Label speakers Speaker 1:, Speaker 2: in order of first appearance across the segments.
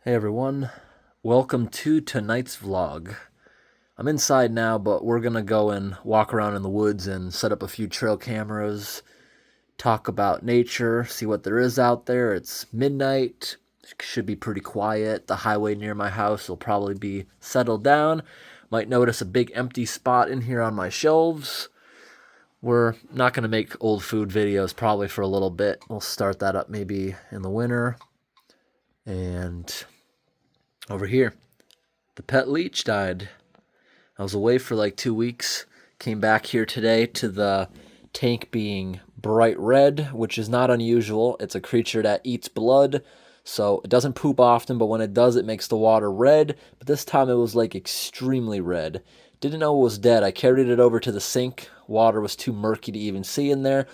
Speaker 1: Hey everyone, welcome to tonight's vlog. I'm inside now, but we're gonna go and walk around in the woods and set up a few trail cameras, talk about nature, see what there is out there. It's midnight, should be pretty quiet. The highway near my house will probably be settled down. Might notice a big empty spot in here on my shelves. We're not gonna make old food videos probably for a little bit. We'll start that up maybe in the winter. And over here, the pet leech died. I was away for like 2 weeks. Came back here today to the tank being bright red, which is not unusual. It's a creature that eats blood, so it doesn't poop often, but when it does, it makes the water red. But this time it was like extremely red. Didn't know it was dead. I carried it over to the sink. Water was too murky to even see in there,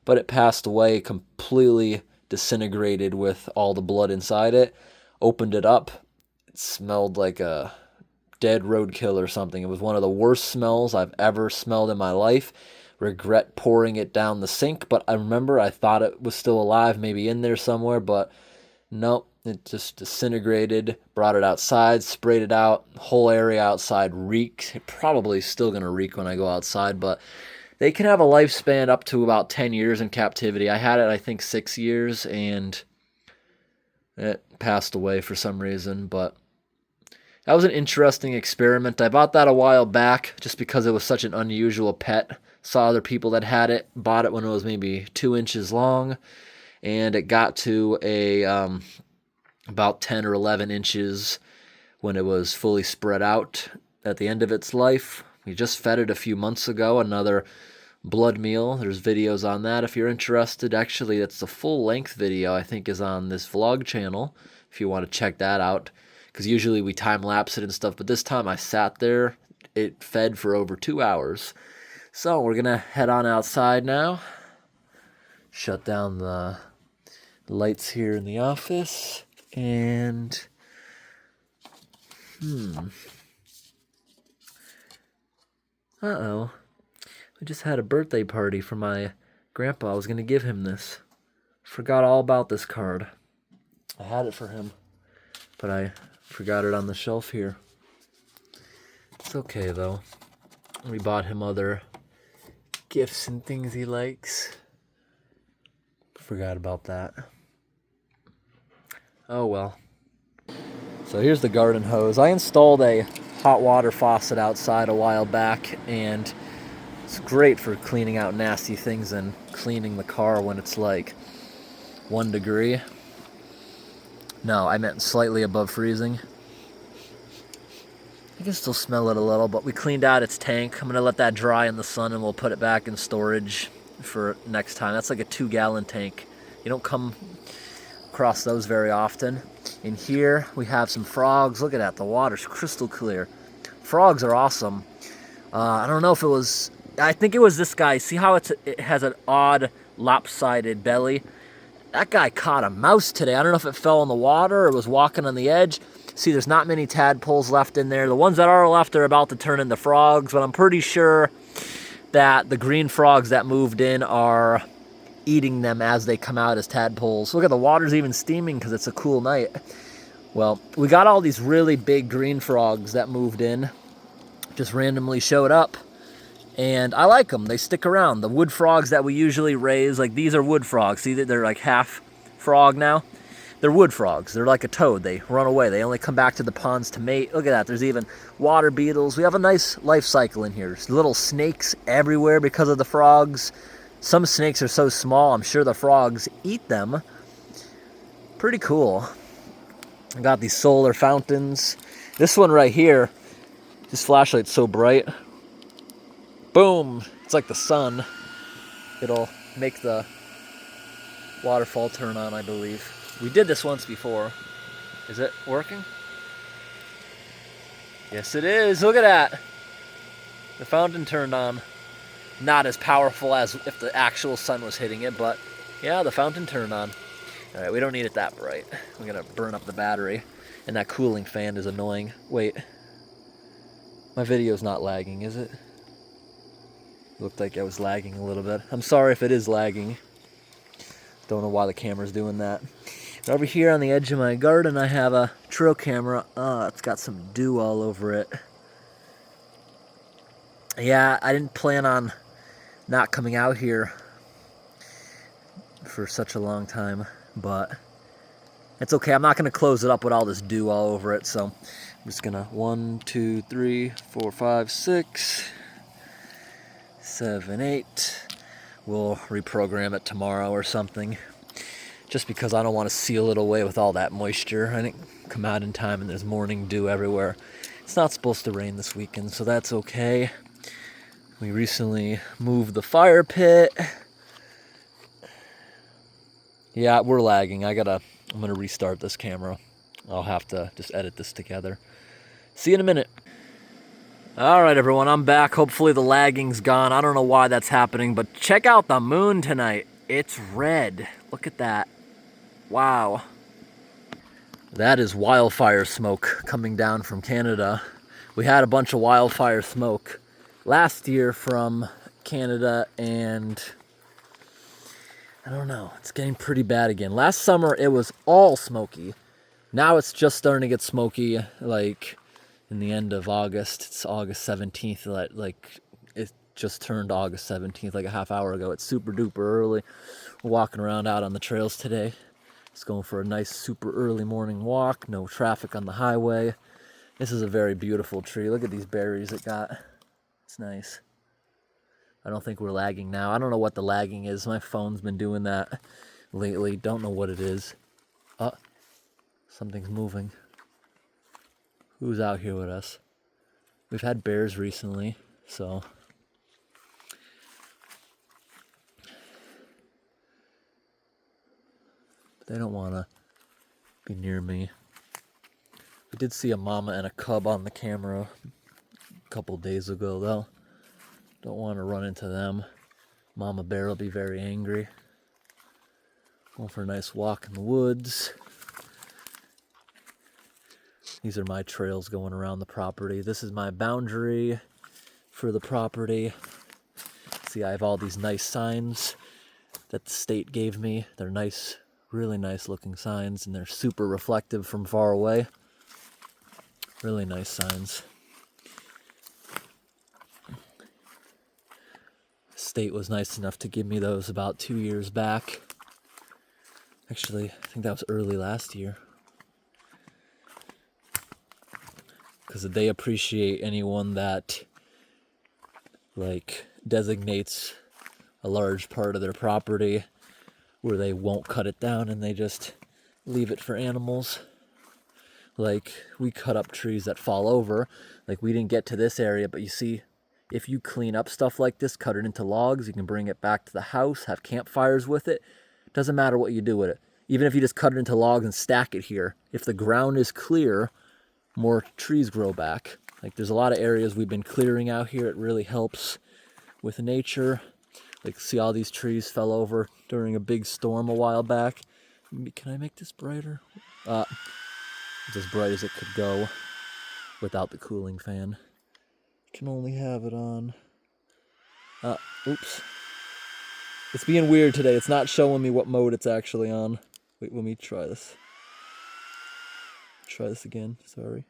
Speaker 1: but it passed away, completely disintegrated with all the blood inside it. Opened it up. It smelled like a dead roadkill or something. It was one of the worst smells I've ever smelled in my life. Regret pouring it down the sink, but I remember I thought it was still alive, maybe in there somewhere, but nope, it just disintegrated. Brought it outside, sprayed it out. The whole area outside reeked. It probably still gonna reek when I go outside, but they can have a lifespan up to about 10 years in captivity. I had it, I think, 6 years, and it passed away for some reason, but that was an interesting experiment. I bought that a while back just because it was such an unusual pet. Saw other people that had it, bought it when it was maybe 2 inches long, and it got to about 10 or 11 inches when it was fully spread out at the end of its life. We just fed it a few months ago, another blood meal. There's videos on that if you're interested. Actually, that's the full-length video, I think, is on this vlog channel if you want to check that out, because usually we time-lapse it and stuff, but this time I sat there. It fed for over 2 hours. So we're going to head on outside now, shut down the lights here in the office, and uh-oh. We just had a birthday party for my grandpa. I was going to give him this. Forgot all about this card. I had it for him, but I forgot it on the shelf here. It's okay, though. We bought him other gifts and things he likes. Forgot about that. Oh, well. So here's the garden hose. I installed a hot water faucet outside a while back, and it's great for cleaning out nasty things and cleaning the car when it's like 1 degree. No, I meant slightly above freezing. You can still smell it a little, but we cleaned out its tank. I'm going to let that dry in the sun, and we'll put it back in storage for next time. That's like a 2-gallon tank. You don't come across those very often. In here, we have some frogs. Look at that. The water's crystal clear. Frogs are awesome. I don't know if it was... I think it was this guy. See how it has an odd lopsided belly? That guy caught a mouse today. I don't know if it fell in the water or was walking on the edge. See, there's not many tadpoles left in there. The ones that are left are about to turn into frogs, but I'm pretty sure that the green frogs that moved in are eating them as they come out as tadpoles. Look at the water's even steaming because it's a cool night. Well, we got all these really big green frogs that moved in. Just randomly showed up. And I like them. They stick around. The wood frogs that we usually raise, like these are wood frogs. See, they're like half frog now. They're wood frogs. They're like a toad. They run away. They only come back to the ponds to mate. Look at that. There's even water beetles. We have a nice life cycle in here. There's little snakes everywhere because of the frogs. Some snakes are so small, I'm sure the frogs eat them. Pretty cool. I got these solar fountains. This one right here, this flashlight's so bright. Boom! It's like the sun. It'll make the waterfall turn on, I believe. We did this once before. Is it working? Yes, it is. Look at that. The fountain turned on. Not as powerful as if the actual sun was hitting it, but yeah, the fountain turned on. All right, we don't need it that bright. We're gonna burn up the battery, and that cooling fan is annoying. Wait, my video's not lagging, is it? Looked like I was lagging a little bit. I'm sorry if it is lagging. Don't know why the camera's doing that. Over here on the edge of my garden, I have a trail camera. It's got some dew all over it. Yeah, I didn't plan on not coming out here for such a long time, but it's okay. I'm not going to close it up with all this dew all over it, so I'm just going to 1, 2, 3, 4, 5, 6, 7, 8. We'll reprogram it tomorrow or something, just because I don't want to seal it away with all that moisture. I didn't come out in time and there's morning dew everywhere. It's not supposed to rain this weekend, so that's okay. We recently moved the fire pit. Yeah, we're lagging. I'm gonna restart this camera. I'll have to just edit this together. See you in a minute. All right, everyone, I'm back. Hopefully the lagging's gone. I don't know why that's happening, but check out the moon tonight. It's red. Look at that. Wow. That is wildfire smoke coming down from Canada. We had a bunch of wildfire smoke last year from Canada, and I don't know, it's getting pretty bad again. Last summer it was all smoky. Now it's just starting to get smoky, like in the end of August. It's August 17th, like it just turned August 17th like a half hour ago. It's super duper early. We're walking around out on the trails today. Just going for a nice super early morning walk. No traffic on the highway. This is a very beautiful tree. Look at these berries it got. It's nice. I don't think we're lagging now. I don't know what the lagging is. My phone's been doing that lately. Don't know what it is. Something's moving. Who's out here with us? We've had bears recently, so. But they don't want to be near me. We did see a mama and a cub on the camera a couple days ago, though. Don't want to run into them. Mama bear will be very angry. Going for a nice walk in the woods. These are my trails going around the property. This is my boundary for the property. See, I have all these nice signs that the state gave me. They're nice, really nice looking signs, and they're super reflective from far away. Really nice signs. State was nice enough to give me those about 2 years back. Actually, I think that was early last year. Because they appreciate anyone that like designates a large part of their property where they won't cut it down and they just leave it for animals. Like, we cut up trees that fall over. Like, we didn't get to this area, but you see, if you clean up stuff like this, cut it into logs, you can bring it back to the house, have campfires with it. Doesn't matter what you do with it. Even if you just cut it into logs and stack it here, if the ground is clear, more trees grow back. Like, there's a lot of areas we've been clearing out here. It really helps with nature. Like, see, all these trees fell over during a big storm a while back. Can I make this brighter? It's as bright as it could go without the cooling fan. Can only have it on. Oops. It's being weird today. It's not showing me what mode it's actually on. Wait, let me try this. Try this again. Sorry.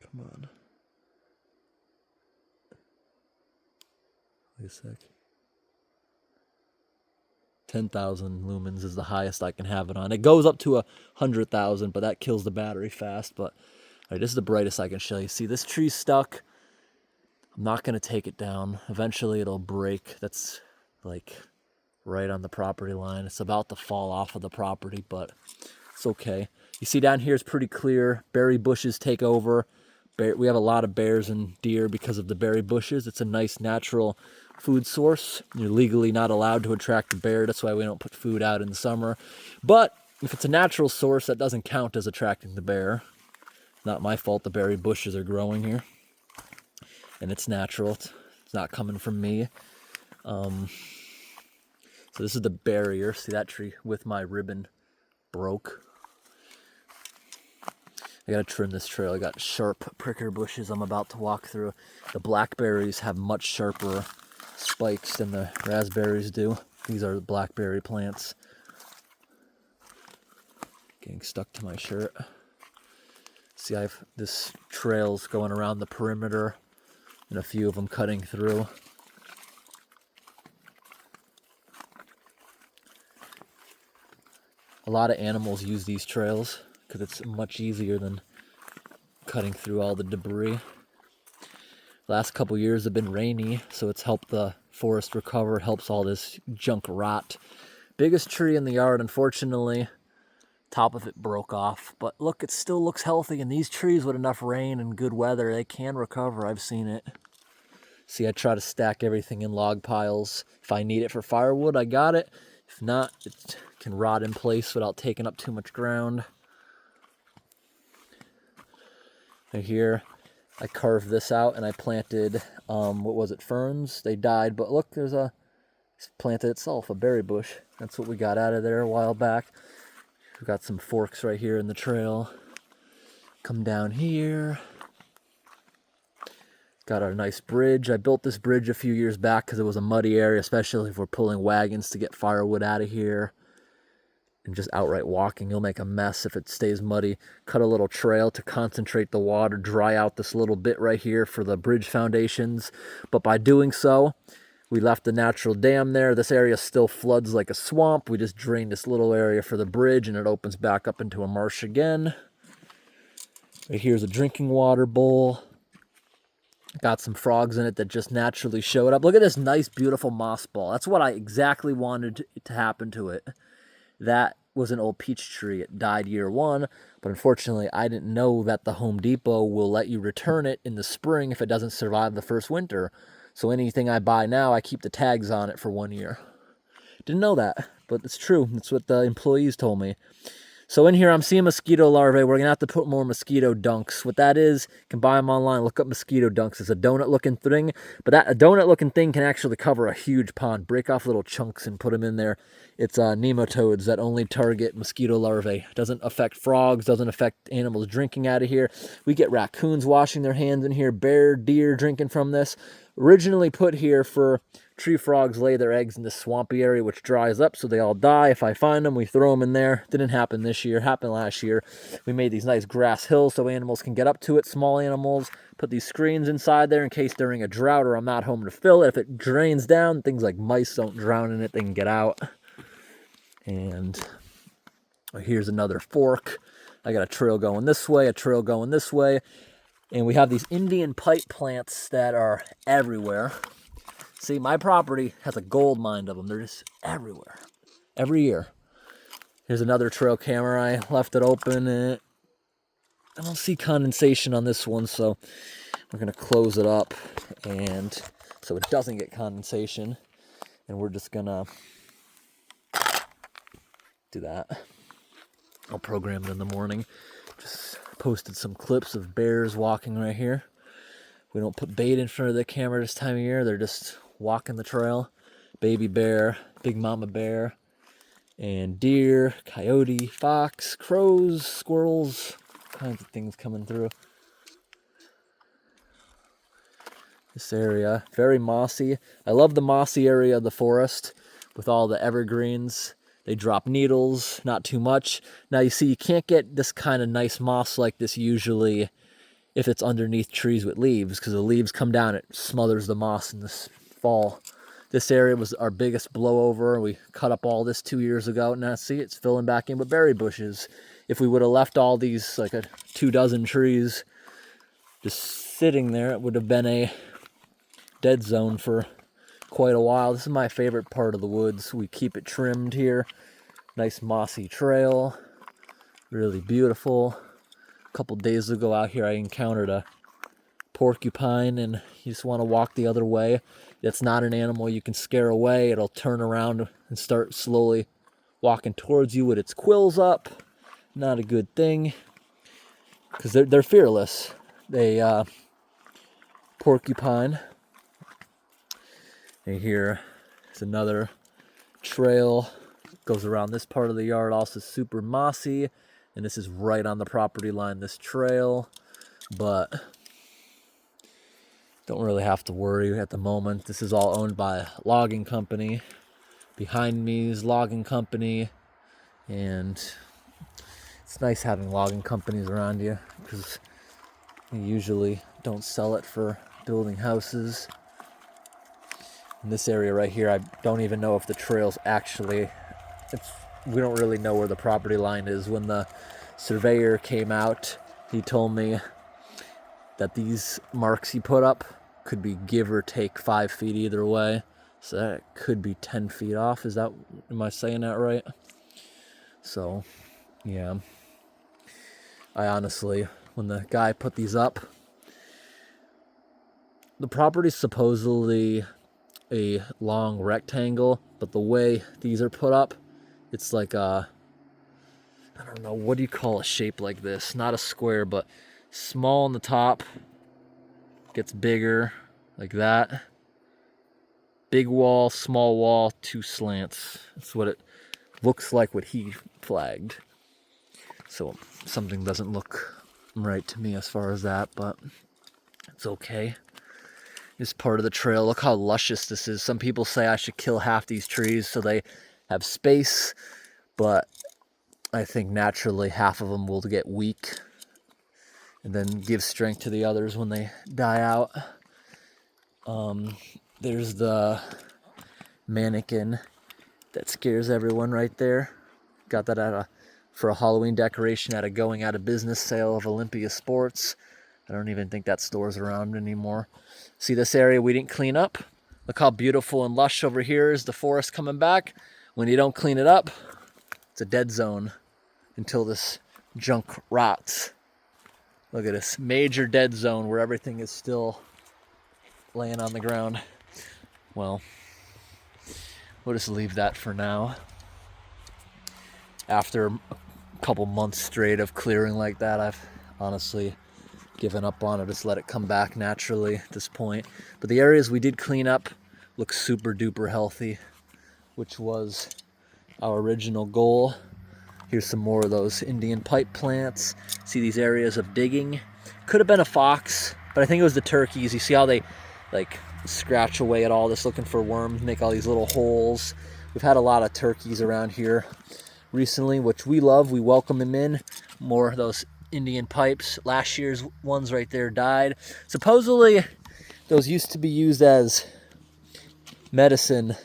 Speaker 1: Come on. Wait a sec. 10,000 lumens is the highest I can have it on. It goes up to 100,000, but that kills the battery fast. But all right, this is the brightest I can show you. See, this tree's stuck. I'm not going to take it down. Eventually it'll break. That's like right on the property line. It's about to fall off of the property, but it's okay. You see down here is pretty clear. Berry bushes take over. We have a lot of bears and deer because of the berry bushes. It's a nice natural food source. You're legally not allowed to attract a bear. That's why we don't put food out in the summer. But if it's a natural source, that doesn't count as attracting the bear. Not my fault the berry bushes are growing here. And it's natural. It's not coming from me. So this is the barrier. See that tree with my ribbon broke. I gotta trim this trail. I got sharp pricker bushes I'm about to walk through. The blackberries have much sharper spikes than the raspberries do. These are the blackberry plants. Getting stuck to my shirt. See, I have this trails going around the perimeter and a few of them cutting through. A lot of animals use these trails because it's much easier than cutting through all the debris. Last couple years have been rainy, so it's helped the forest recover, helps all this junk rot. Biggest tree in the yard, unfortunately, top of it broke off. But look, it still looks healthy, and these trees with enough rain and good weather, they can recover. I've seen it. See, I try to stack everything in log piles. If I need it for firewood, I got it. If not, it can rot in place without taking up too much ground. Right here, I carved this out and I planted, what was it, ferns? They died, but look, it's planted itself, a berry bush. That's what we got out of there a while back. We've got some forks right here in the trail. Come down here. Got our nice bridge. I built this bridge a few years back because it was a muddy area, especially if we're pulling wagons to get firewood out of here. And just outright walking, you'll make a mess if it stays muddy. Cut a little trail to concentrate the water, dry out this little bit right here for the bridge foundations. But by doing so, we left the natural dam there. This area still floods like a swamp. We just drained this little area for the bridge and it opens back up into a marsh again. Right here's a drinking water bowl. Got some frogs in it that just naturally showed up. Look at this nice, beautiful moss ball. That's what I exactly wanted to happen to it. That was an old peach tree. It died year one, but unfortunately I didn't know that the Home Depot will let you return it in the spring if it doesn't survive the first winter. So anything I buy now, I keep the tags on it for 1 year. Didn't know that, but it's true. That's what the employees told me. So in here, I'm seeing mosquito larvae. We're going to have to put more mosquito dunks. What that is, you can buy them online. Look up mosquito dunks. It's a donut-looking thing, but a donut-looking thing can actually cover a huge pond. Break off little chunks and put them in there. It's nematodes that only target mosquito larvae. Doesn't affect frogs, doesn't affect animals drinking out of here. We get raccoons washing their hands in here, bear, deer drinking from this. Originally put here for tree frogs lay their eggs in this swampy area, which dries up, so they all die. If I find them, we throw them in there. Didn't happen this year, happened last year. We made these nice grass hills so animals can get up to it, small animals. Put these screens inside there in case during a drought or I'm not home to fill it. If it drains down, things like mice don't drown in it, they can get out. And here's another fork. I got a trail going this way, a trail going this way. And we have these Indian pipe plants that are everywhere. See, my property has a gold mine of them. They're just everywhere, every year. Here's another trail camera. I left it open and I don't see condensation on this one, so we're going to close it up and so it doesn't get condensation. And we're just going to do that. I'll program it in the morning. Just posted some clips of bears walking right here. We don't put bait in front of the camera this time of year. They're just walking the trail. Baby bear, big mama bear, and deer, coyote, fox, crows, squirrels, all kinds of things coming through. This area, very mossy. I love the mossy area of the forest with all the evergreens. They drop needles, not too much. Now you see, you can't get this kind of nice moss like this usually if it's underneath trees with leaves, because the leaves come down, it smothers the moss in this fall. This area was our biggest blowover. We cut up all this 2 years ago. Now see, it's filling back in with berry bushes. If we would have left all these, like 24 trees just sitting there, it would have been a dead zone for quite a while. This is my favorite part of the woods. We keep it trimmed here. Nice mossy trail. Really beautiful. A couple days ago out here I encountered a porcupine and you just want to walk the other way. It's not an animal you can scare away. It'll turn around and start slowly walking towards you with its quills up. Not a good thing because they're fearless. They porcupine. And here is another trail. Goes around this part of the yard, also super mossy. And this is right on the property line, this trail. But don't really have to worry at the moment. This is all owned by a logging company. Behind me is logging company. And It's nice having logging companies around you because you usually don't sell it for building houses. In this area right here, I don't even know if the trail's actually, we don't really know where the property line is. When the surveyor came out, he told me that these marks he put up could be give or take 5 feet either way. So that could be 10 feet off. Am I saying that right? So, yeah. I honestly, when the guy put these up, the property's supposedly a long rectangle, but the way these are put up, it's like I don't know, what do you call a shape like this? Not a square, but small on the top, gets bigger, like that. Big wall, small wall, 2 slants. That's what it looks like, what he flagged. So something doesn't look right to me as far as that, but it's okay. It's part of the trail. Look how luscious this is. Some people say I should kill half these trees so they have space, but I think naturally half of them will get weak and then give strength to the others when they die out. There's the mannequin that scares everyone right there. Got that for a Halloween decoration at a going out of business sale of Olympia Sports. I don't even think that store's around anymore. See this area we didn't clean up? Look how beautiful and lush over here is the forest coming back. When you don't clean it up, it's a dead zone until this junk rots. Look at this major dead zone where everything is still laying on the ground. Well, we'll just leave that for now. After a couple months straight of clearing like that, I've honestly given up on it. Just let it come back naturally at this point. But the areas we did clean up look super duper healthy, which was our original goal. Here's some more of those Indian pipe plants. See these areas of digging? Could have been a fox, but I think it was the turkeys. You see how they like scratch away at all this looking for worms, make all these little holes. We've had a lot of turkeys around here recently, which we love. We welcome them in. More of those Indian pipes. Last year's ones right there died. Supposedly those used to be used as medicine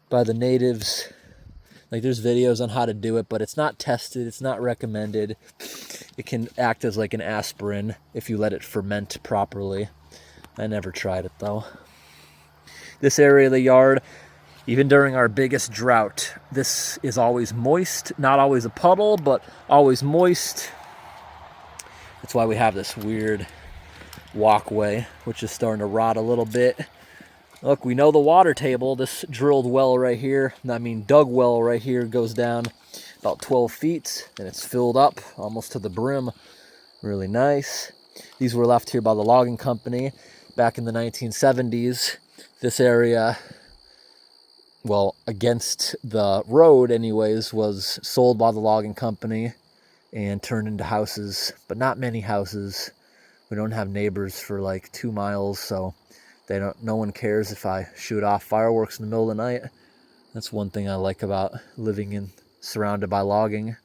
Speaker 1: by the natives. Like there's videos on how to do it, but it's not tested, it's not recommended. It can act as like an aspirin if you let it ferment properly. I never tried it though. This area of the yard, even during our biggest drought, this is always moist. Not always a puddle, but always moist. That's why we have this weird walkway, which is starting to rot a little bit. Look, we know the water table. This drilled well right here, dug well right here, goes down about 12 feet, and it's filled up almost to the brim. Really nice. These were left here by the logging company back in the 1970s. This area, well, against the road anyways, was sold by the logging company and turned into houses, but not many houses. We don't have neighbors for like 2 miles, so no one cares if I shoot off fireworks in the middle of the night. That's one thing I like about living surrounded by logging.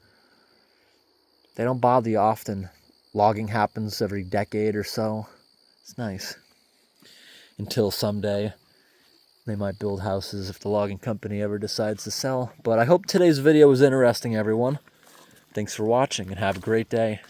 Speaker 1: They don't bother you often. Logging happens every decade or so. It's nice. Until someday they might build houses if the logging company ever decides to sell. But I hope today's video was interesting, everyone. Thanks for watching and have a great day.